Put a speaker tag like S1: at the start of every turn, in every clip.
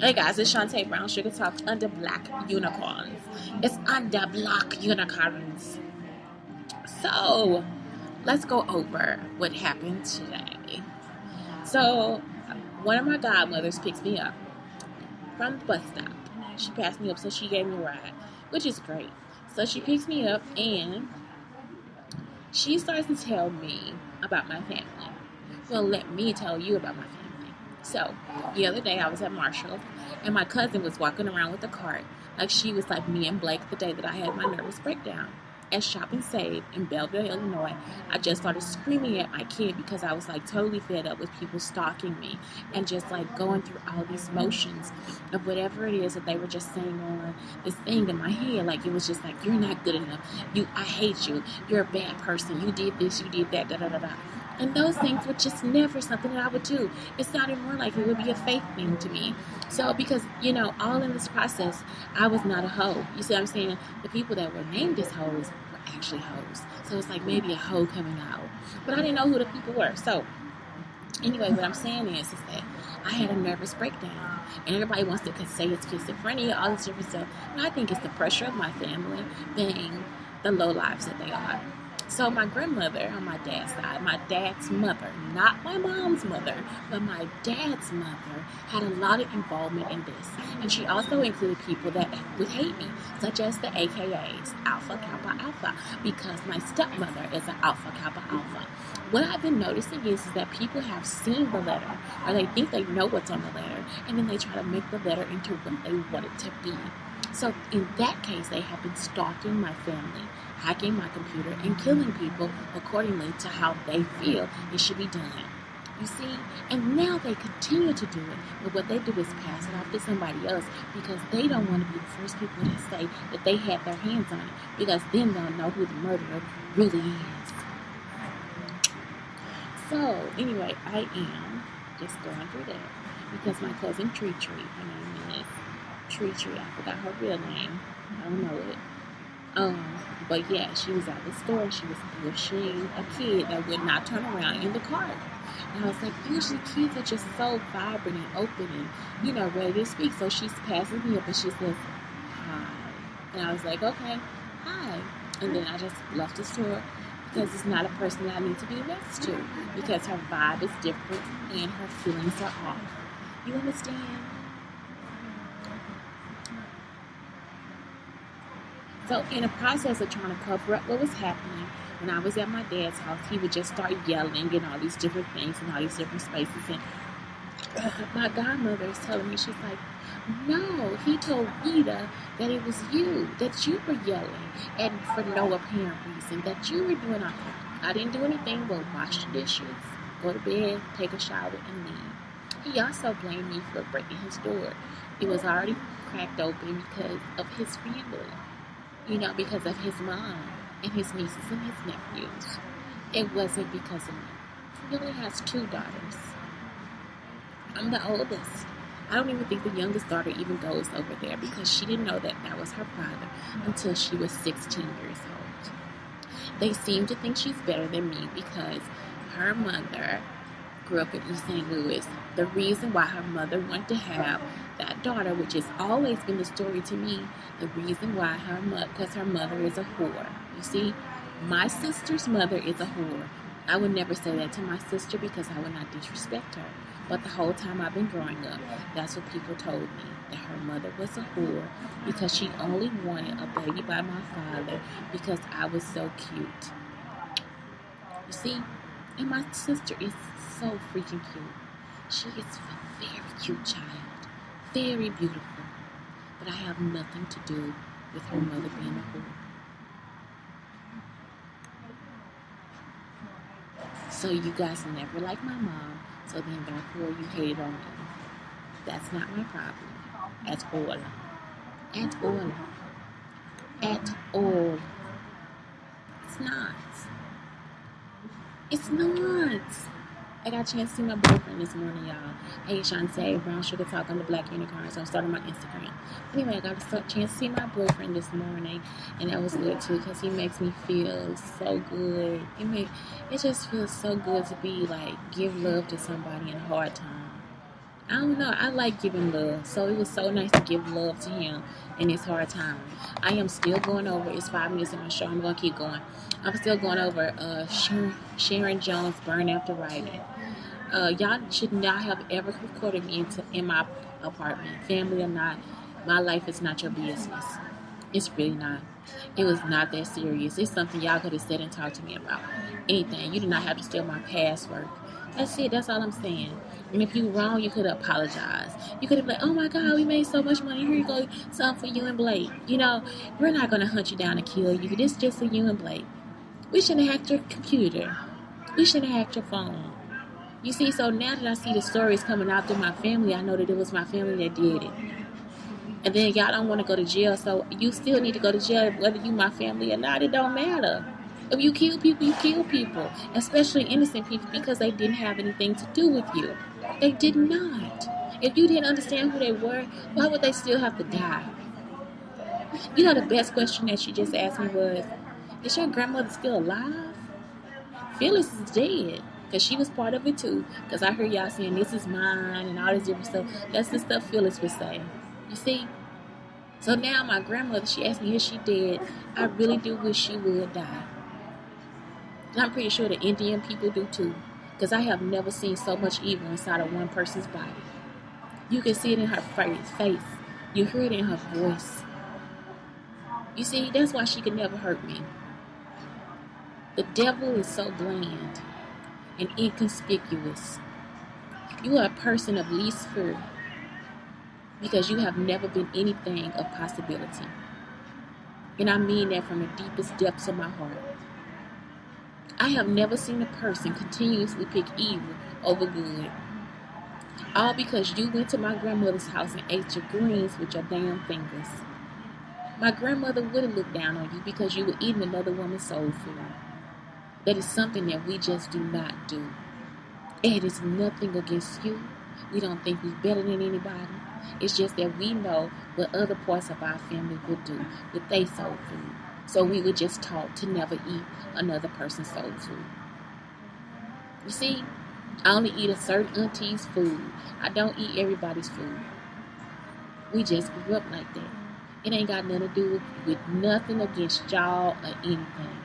S1: Hey guys, it's Shante Brown Sugar Talk under Black Unicorns. It's under Black Unicorns. So, let's go over what happened today. So, one of my godmothers picks me up from the bus stop. She passed me up, so she gave me a ride, which is great. So, she picks me up and she starts to tell me about my family. Well, let me tell you about my family. So, the other day I was at Marshall's and my cousin was walking around with a cart like she was like me and Blake the day that I had my nervous breakdown. At Shop and Save in Belleville, Illinois, I just started screaming at my kid because I was like totally fed up with people stalking me and just like going through all these motions of whatever it is that they were just saying on this thing in my head. Like it was just like, you're not good enough. I hate you. You're a bad person. You did this, you did that, da da da da. And those things were just never something that I would do. It sounded more like it would be a fake thing to me. So, because, all in this process, I was not a hoe. You see what I'm saying? The people that were named as hoes were actually hoes. So it's like maybe a hoe coming out. But I didn't know who the people were. So, anyway, what I'm saying is that I had a nervous breakdown. And everybody wants to say it's schizophrenia, all this different stuff. But I think it's the pressure of my family being the low lives that they are. So my grandmother on my dad's side, my dad's mother, not my mom's mother, but my dad's mother, had a lot of involvement in this. And she also included people that would hate me, such as the AKAs, Alpha Kappa Alpha, because my stepmother is an Alpha Kappa Alpha. What I've been noticing is that people have seen the letter, or they think they know what's on the letter, and then they try to make the letter into what they want it to be. So in that case, they have been stalking my family, hacking my computer, and killing people accordingly to how they feel it should be done. You see? And now they continue to do it, but what they do is pass it off to somebody else because they don't want to be the first people to say that they had their hands on it, because then they'll know who the murderer really is. So, anyway, I am just going through that because my cousin Tree, her name is Tree, I forgot her real name. I don't know it. But yeah, she was at the store and she was pushing a kid that would not turn around in the cart. And I was like, usually kids are just so vibrant and open and, ready to speak. So she passes me up and she says, hi. And I was like, okay, hi. And then I just left the store because it's not a person that I need to be next to because her vibe is different and her feelings are off. You understand? So in the process of trying to cover up what was happening, when I was at my dad's house, he would just start yelling and all these different things in all these different spaces. And my godmother is telling me, she's like, no, he told Rita that it was you, that you were yelling, and for no apparent reason, that you were doing all that. I didn't do anything but wash the dishes, go to bed, take a shower, and leave. He also blamed me for breaking his door. It was already cracked open because of his family. Because of his mom and his nieces and his nephews. It wasn't because of me. He only has 2 daughters. I'm the oldest. I don't even think the youngest daughter even goes over there because she didn't know that was her father until she was 16 years old. They seem to think she's better than me because her mother grew up in East St. Louis. The reason why her mother wanted to have that daughter, which has always been the story to me, the reason why because her mother is a whore. You see, my sister's mother is a whore. I would never say that to my sister because I would not disrespect her. But the whole time I've been growing up, that's what people told me, that her mother was a whore because she only wanted a baby by my father because I was so cute. You see, and my sister is so freaking cute. She is a very cute child. Very beautiful. But I have nothing to do with her mother being a whore. So you guys never liked my mom, so then therefore you hated on me. That's not my problem. At all. At all. At all. It's not. It's not. I got a chance to see my boyfriend this morning, y'all. Hey, Shante, Brown Sugar Talk on the Black Unicarns. I'm starting my Instagram. Anyway, I got a chance to see my boyfriend this morning, and that was good too, because he makes me feel so good. It just feels so good to be like, give love to somebody in a hard time. I don't know. I like giving love. So it was so nice to give love to him in this hard time. I am still going over. It's 5 minutes in my show. I'm going to keep going. I'm still going over Sharon Jones' Burn After Writing. Y'all should not have ever recorded me in my apartment. Family or not, my life is not your business. It's really not. It was not that serious. It's something y'all could have said and talked to me about. Anything. You did not have to steal my password. That's it. That's all I'm saying. And if you wrong, you could have apologized. You could have been like, oh my God, we made so much money. Here you go. Something for you and Blake. You know, we're not going to hunt you down and kill you. This is just for you and Blake. We shouldn't have hacked your computer. We shouldn't have hacked your phone. You see, so now that I see the stories coming out through my family, I know that it was my family that did it. And then y'all don't want to go to jail, so you still need to go to jail whether you my family or not. It don't matter. If you kill people, you kill people. Especially innocent people because they didn't have anything to do with you. They did not. If you didn't understand who they were, why would they still have to die? You know the best question that she just asked me was, is your grandmother still alive? Phyllis is dead. Because she was part of it too. Because I heard y'all saying this is mine and all this different stuff. That's the stuff Phyllis would say. You see? So now my grandmother, she asked me if she dead. I really do wish she would die. And I'm pretty sure the Indian people do too. Because I have never seen so much evil inside of one person's body. You can see it in her face. You hear it in her voice. You see, that's why she could never hurt me. The devil is so bland and inconspicuous. You are a person of least fear because you have never been anything of possibility. And I mean that from the deepest depths of my heart. I have never seen a person continuously pick evil over good. All because you went to my grandmother's house and ate your greens with your damn fingers. My grandmother would have looked down on you because you were eating another woman's soul food. That is something that we just do not do. It is nothing against you. We don't think we're better than anybody. It's just that we know what other parts of our family would do with their soul food. So we were just taught to never eat another person's soul food. You see, I only eat a certain auntie's food. I don't eat everybody's food. We just grew up like that. It ain't got nothing to do with nothing against y'all or anything.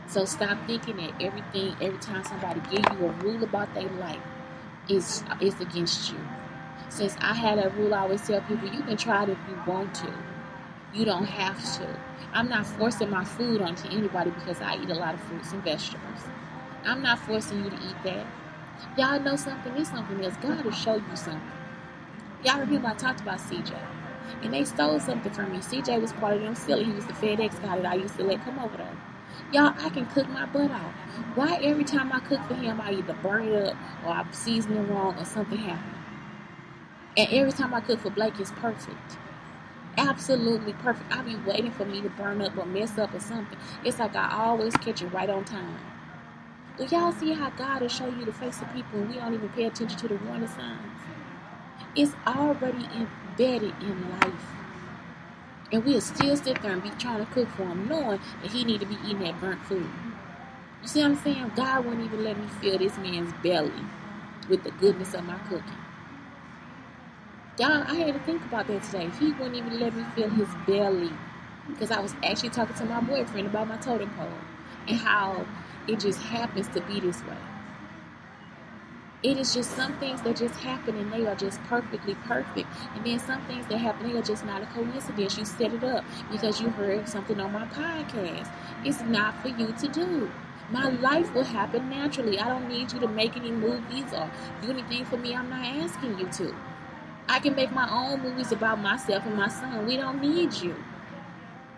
S1: So stop thinking that every time somebody give you a rule about their life, is against you. Since I had a rule, I always tell people, you can try it if you want to. You don't have to. I'm not forcing my food onto anybody because I eat a lot of fruits and vegetables. I'm not forcing you to eat that. Y'all know something, there's something else. God will show you something. Y'all remember I talked about CJ. And they stole something from me. CJ was part of them silly. He was the FedEx guy that I used to let come over there. Y'all, I can cook my butt off. Why every time I cook for him, I either burn it up or I season it wrong or something happens? And every time I cook for Blake, it's perfect. Absolutely perfect. I be waiting for me to burn up or mess up or something. It's like I always catch it right on time. Do y'all see how God will show you the face of people and we don't even pay attention to the warning signs? It's already embedded in life. And we'll still sit there and be trying to cook for him, knowing that he need to be eating that burnt food. You see what I'm saying? God wouldn't even let me fill this man's belly with the goodness of my cooking. Y'all, I had to think about that today. He wouldn't even let me fill his belly. Because I was actually talking to my boyfriend about my totem pole. And how it just happens to be this way. It is just some things that just happen and they are just perfectly perfect. And then some things that happen, they are just not a coincidence. You set it up because you heard something on my podcast. It's not for you to do. My life will happen naturally. I don't need you to make any movies or do anything for me. I'm not asking you to. I can make my own movies about myself and my son. We don't need you.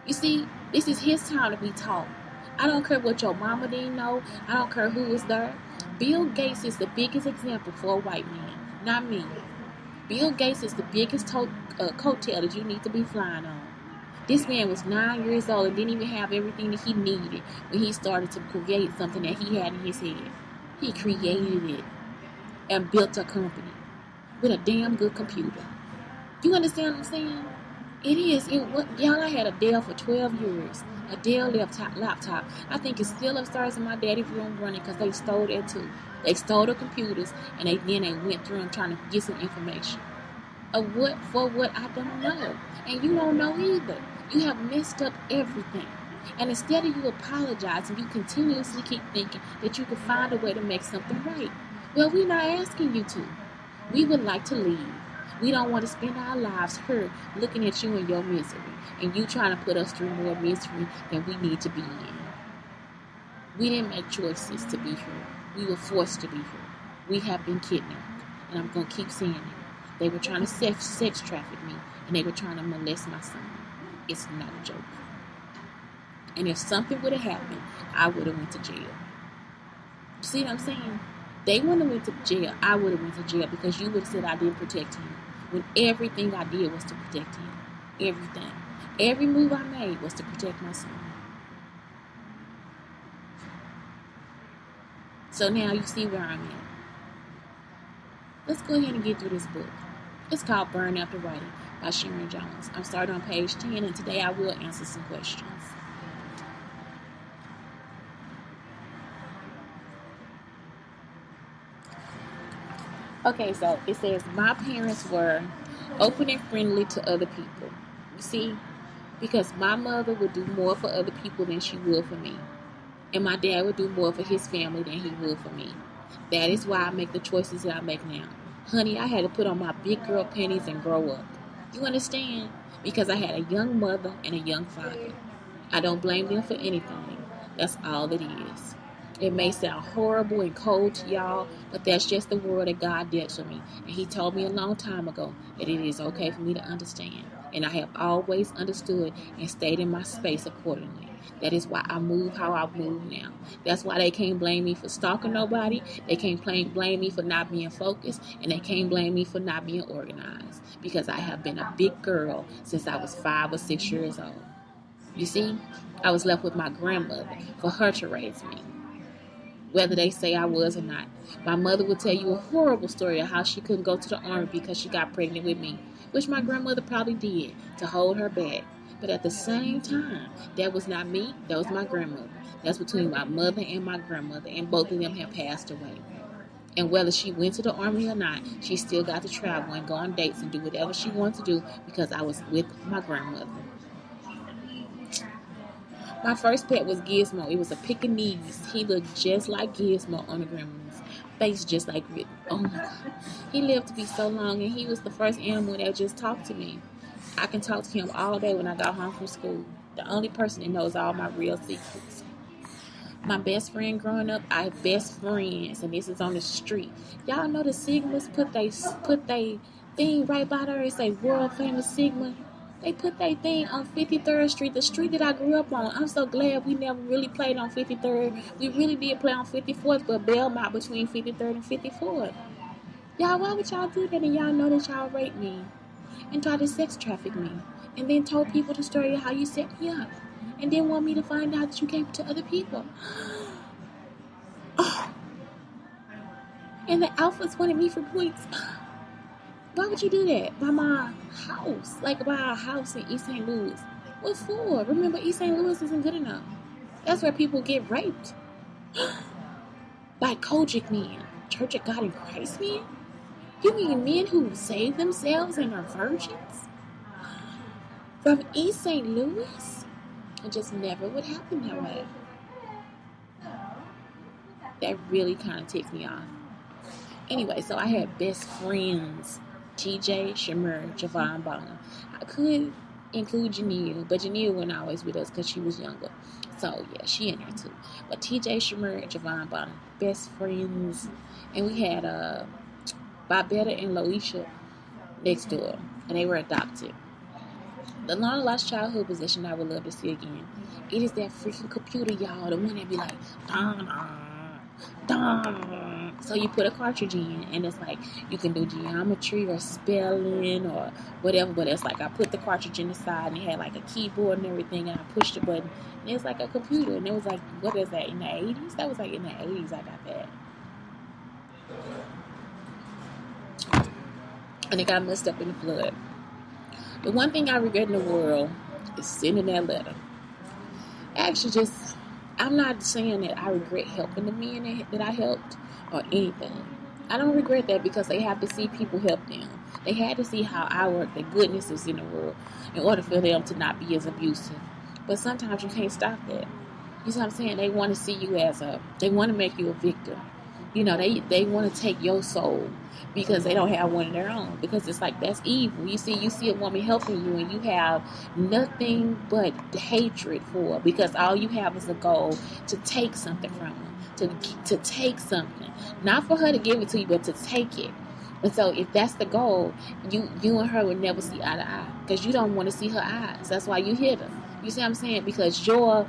S1: You see, this is his time to be taught. I don't care what your mama didn't know. I don't care who was there. Bill Gates is the biggest example for a white man, not me. Bill Gates is the biggest coattail that you need to be flying on. This man was 9 years old and didn't even have everything that he needed when he started to create something that he had in his head. He created it and built a company with a damn good computer. You understand what I'm saying? It is. Y'all, I had a Dell for 12 years. A Dell laptop. I think it's still upstairs in my daddy's room running because they stole it too. They stole the computers and then they went through and trying to get some information. Of what for what I don't know. And you don't know either. You have messed up everything. And instead of you apologizing, you continuously keep thinking that you can find a way to make something right. Well, we're not asking you to. We would like to leave. We don't want to spend our lives here looking at you in your misery and you trying to put us through more misery than we need to be in. We didn't make choices to be here. We were forced to be here. We have been kidnapped. And I'm going to keep saying it. They were trying to sex traffic me and they were trying to molest my son. It's not a joke. And if something would have happened, I would have went to jail. See what I'm saying? They wouldn't have went to jail. I would have went to jail because you would have said I didn't protect him. When everything I did was to protect him. Everything. Every move I made was to protect my son. So now you see where I'm at. Let's go ahead and get through this book. It's called Burn After Writing by Sharon Jones. I'm starting on page 10 and today I will answer some questions. Okay, so it says, my parents were open and friendly to other people. You see, because my mother would do more for other people than she would for me. And my dad would do more for his family than he would for me. That is why I make the choices that I make now. Honey, I had to put on my big girl panties and grow up. You understand? Because I had a young mother and a young father. I don't blame them for anything. That's all it is. It may sound horrible and cold to y'all, but that's just the world that God dealt to me. And he told me a long time ago that it is okay for me to understand. And I have always understood and stayed in my space accordingly. That is why I move how I move now. That's why they can't blame me for stalking nobody. They can't blame me for not being focused. And they can't blame me for not being organized. Because I have been a big girl since I was 5 or 6 years old. You see, I was left with my grandmother for her to raise me. Whether they say I was or not. My mother would tell you a horrible story of how she couldn't go to the army because she got pregnant with me, which my grandmother probably did to hold her back. But at the same time, that was not me, that was my grandmother. That's between my mother and my grandmother, and both of them have passed away. And whether she went to the army or not, she still got to travel and go on dates and do whatever she wanted to do because I was with my grandmother. My first pet was Gizmo. It was a Pekingese. He looked just like Gizmo on the gremlins. Face just like Rick. Oh my God. He lived to be so long, and he was the first animal that just talked to me. I can talk to him all day when I got home from school. The only person that knows all my real secrets. My best friend growing up, I have best friends, and this is on the street. Y'all know the Sigmas put they thing right by there. It say world famous Sigma. They put their thing on 53rd Street, the street that I grew up on. I'm so glad we never really played on 53rd. We really did play on 54th, but Belmont between 53rd and 54th. Y'all, why would y'all do that? And y'all know that y'all raped me and tried to sex traffic me and then told people the story of how you set me up and then want me to find out that you gave it to other people. Oh. And the alphas wanted me for points. Why would you do that? By my house. Like by our house in East St. Louis. What for? Remember, East St. Louis isn't good enough. That's where people get raped. By Kojic men. Church of God in Christ men? You mean men who save themselves and are virgins? From East St. Louis? It just never would happen that way. That really kind of ticks me off. Anyway, so I had best friends. TJ, Shamir, Javon Bonner. I could include Janelle, but Janelle wasn't always with us because she was younger. So, yeah, she in there too. But TJ, Shamir, and Javon Bonner, best friends. And we had Bobetta and Loisha next door, and they were adopted. The long lost childhood possession I would love to see again. It is that freaking computer, y'all. The one that be like, dun, dun. So you put a cartridge in, and it's like you can do geometry or spelling or whatever. But it's like I put the cartridge in the side, and it had like a keyboard and everything, and I pushed the button, and it was like a computer. And it was like, what is that, in the 80s? That was like in the 80s I got that. And it got messed up in the flood. The one thing I regret in the world is sending that letter. Actually, I'm not saying that I regret helping the men that I helped or anything. I don't regret that because they have to see people help them. They had to see how I work, the goodness is in the world, in order for them to not be as abusive. But sometimes you can't stop that. You see what I'm saying? They want to see you they want to make you a victim. They want to take your soul because they don't have one of their own. Because it's like, that's evil. You see a woman helping you and you have nothing but hatred for her because all you have is a goal to take something from her, to take something. Not for her to give it to you, but to take it. And so if that's the goal, you and her will never see eye to eye because you don't want to see her eyes. That's why you hit her. You see what I'm saying? Because your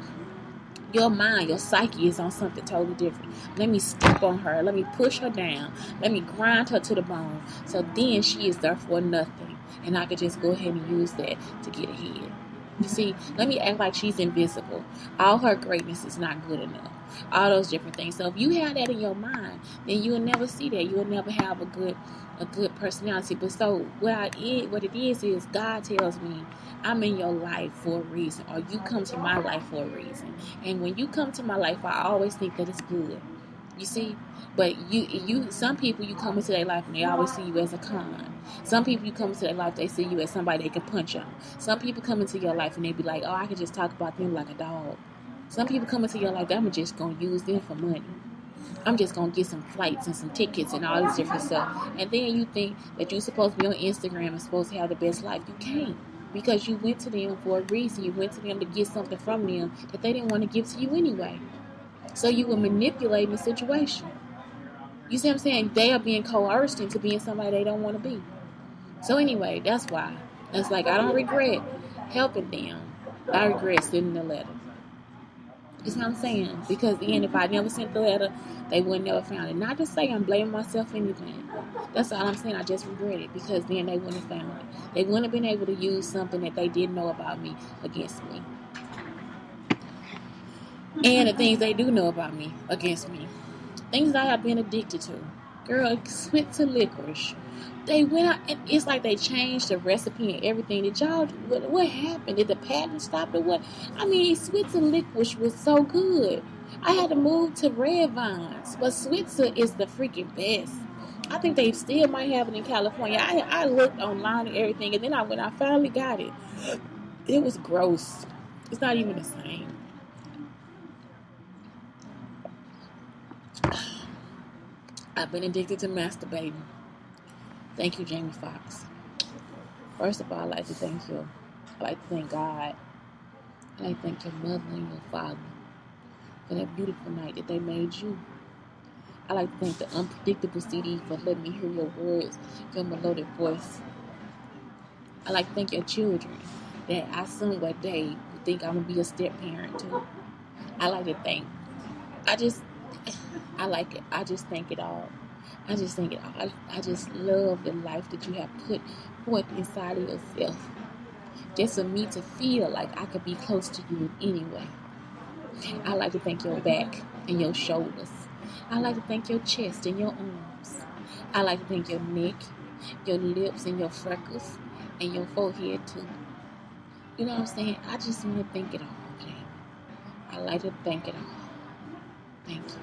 S1: mind, your psyche is on something totally different. Let me step on her. Let me push her down. Let me grind her to the bone. So then she is there for nothing. And I could just go ahead and use that to get ahead. You see, let me act like she's invisible. All her greatness is not good enough. All those different things. So if you have that in your mind, then you will never see that. You will never have a good personality. But so what it is God tells me, I'm in your life for a reason, or you come to my life for a reason. And when you come to my life, I always think that it's good. You see? But some people, you come into their life and they always see you as a con. Some people, you come into their life, they see you as somebody they can punch on. Some people come into your life and they be like, oh, I can just talk about them like a dog. Some people come into your life, I'm just going to use them for money. I'm just going to get some flights and some tickets and all this different stuff. And then you think that you're supposed to be on Instagram and supposed to have the best life. You can't. Because you went to them for a reason. You went to them to get something from them that they didn't want to give to you anyway. So you were manipulating the situation. You see what I'm saying? They are being coerced into being somebody they don't want to be. So anyway, that's why. It's like, I don't regret helping them. I regret sending the letter. That's what I'm saying. Because then if I never sent the letter, they would never found it. Not to say I'm blaming myself or anything. That's all I'm saying. I just regret it because then they wouldn't have found it. They wouldn't have been able to use something that they didn't know about me against me. And the things they do know about me against me. Things that I have been addicted to. Girl, switch to licorice. They went out and it's like they changed the recipe and everything. Did y'all, what happened? Did the patent stop or what? I mean, Switzer licorice was so good. I had to move to Red Vines, but Switzer is the freaking best. I think they still might have it in California. I looked online and everything, and then when I finally got it, it was gross. It's not even the same. I've been addicted to masturbating. Thank you, Jamie Foxx. First of all, I'd like to thank you. I'd like to thank God. I'd like to thank your mother and your father for that beautiful night that they made you. I'd like to thank the Unpredictable CD for letting me hear your words, your melodic voice. I'd like to thank your children that I some one day would think I'm going to be a step parent too. I like to thank. I like it. I just thank it all. I just think I just love the life that you have put forth inside of yourself. Just for me to feel like I could be close to you in any way. I like to thank your back and your shoulders. I like to thank your chest and your arms. I like to thank your neck, your lips and your freckles, and your forehead too. You know what I'm saying? I just want to thank it all, Jamie. I like to thank it all. Thank you.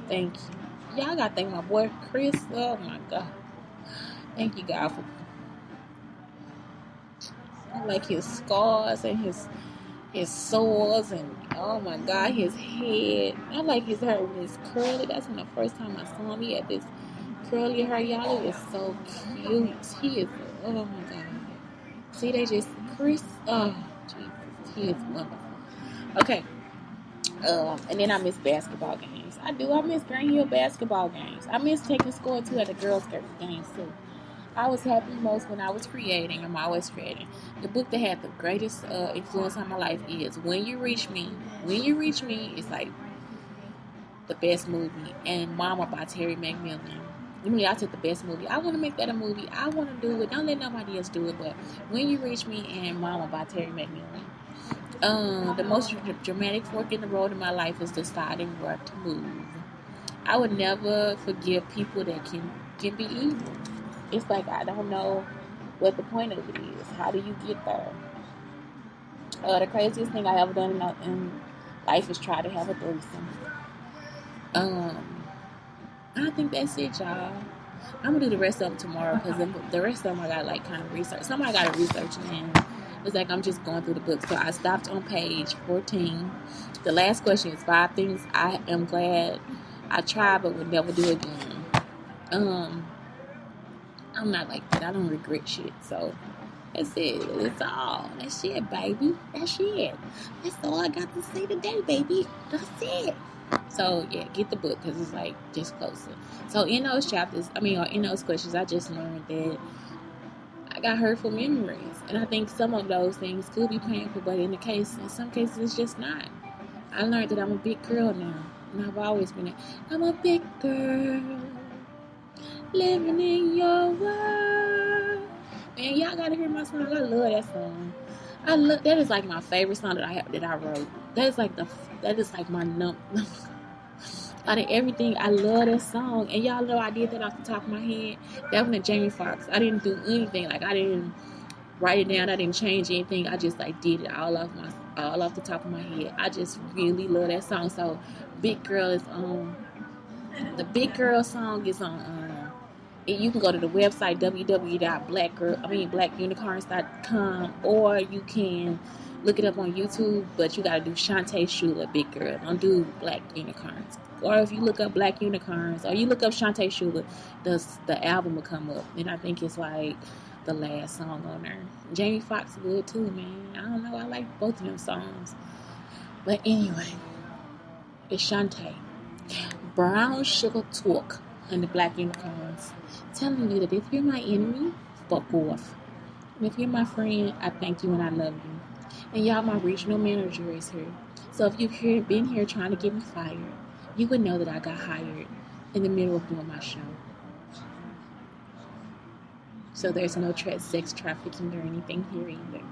S1: Thank you. Y'all gotta thank my boy Chris. Oh my God. Thank you, God, for I like his scars and his sores and oh my God, his head. I like his hair when it's curly. That's when the first time I saw him. He had this curly hair, y'all. It is so cute. He is oh my God. See, they just Chris. Oh Jesus, he is wonderful. Okay. And then I miss basketball games. I do. I miss Green Hill basketball games. I miss taking score too at the girls' games too. I was happy most when I was creating. I'm always creating. The book that had the greatest influence on my life is When You Reach Me. When You Reach Me is like the best movie. And Mama by Terry McMillan. I took the best movie. I want to make that a movie. I want to do it. Don't let nobody else do it. But When You Reach Me and Mama by Terry McMillan. The most dramatic fork in the road in my life is deciding where to move. I would never forgive people that can be evil. It's like I don't know what the point of it is. How do you get there? The craziest thing I ever done in life is try to have a threesome. I think that's it, y'all. I'm gonna do the rest of them tomorrow because the rest of them I got like kind of research. Some I got to research, and it's like I'm just going through the book. So I stopped on page 14. The last question is 5 things I am glad I tried but would never do again. I'm not like that. I don't regret shit. So that's it. That's all. That's it, baby. That's it. That's all I got to say today, baby. That's it. So yeah, get the book because it's like just closer. So in those chapters, or in those questions, I just learned that I got hurtful memories, and I think some of those things could be painful, but in some cases, it's just not. I learned that I'm a big girl now, and I've always been. I'm a big girl living in your world. Man, y'all gotta hear my song. I love that song. That is like my favorite song that I wrote. That is like my number. Out of everything, I love that song, and y'all know I did that off the top of my head. That one, Jamie Foxx. I didn't do anything. Like I didn't write it down. I didn't change anything. I just like did it all off the top of my head. I just really love that song. So, Big Girl is on. The Big Girl song is on. You can go to the website blackunicarns.com, or you can look it up on YouTube, but you gotta do Shante Schuler, Big Girl. Don't do Black Unicarns. Or if you look up Black Unicarns, or you look up Shante Schuler, the album will come up. And I think it's like the last song on there. Jamie Foxx good too, man. I don't know, I like both of them songs. But anyway, it's Shante. Brown Sugar Talk and the Black Unicorns, telling you that if you're my enemy, fuck off. And if you're my friend, I thank you and I love you. And y'all, my regional manager is here. So if you've been here trying to get me fired, you would know that I got hired in the middle of doing my show. So there's no sex trafficking or anything here either.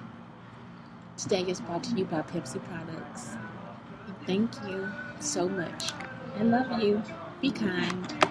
S1: Today is brought to you by Pepsi Products. And thank you so much. I love you. Be kind.